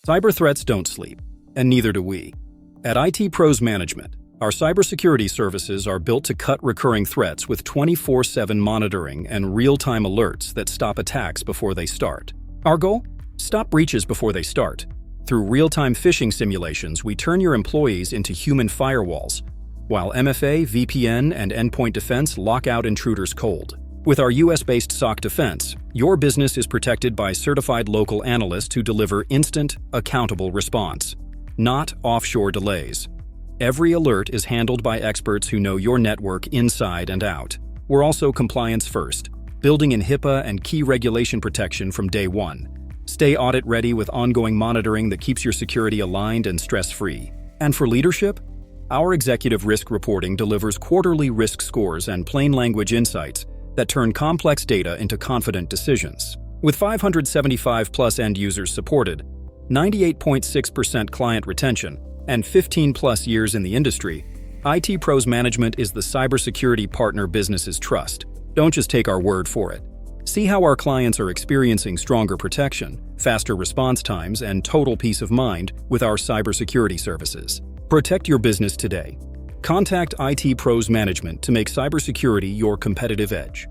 Cyber threats don't sleep, and neither do we. At IT Pros Management, our cybersecurity services are built to cut recurring threats with 24/7 monitoring and real-time alerts that stop attacks before they start. Our goal? Stop breaches before they start. Through real-time phishing simulations, we turn your employees into human firewalls, while MFA, VPN, and endpoint defense lock out intruders cold. With our US-based SOC defense, your business is protected by certified local analysts who deliver instant, accountable response, not offshore delays. Every alert is handled by experts who know your network inside and out. We're also compliance first, building in HIPAA and key regulation protection from day one. Stay audit-ready with ongoing monitoring that keeps your security aligned and stress-free. And for leadership, our executive risk reporting delivers quarterly risk scores and plain language insights that turn complex data into confident decisions. With 575+ end users supported, 98.6% client retention, and 15+ years in the industry, IT Pros Management is the cybersecurity partner businesses trust. Don't just take our word for it. See how our clients are experiencing stronger protection, faster response times, and total peace of mind with our cybersecurity services. Protect your business today. Contact IT Pros Management to make cybersecurity your competitive edge.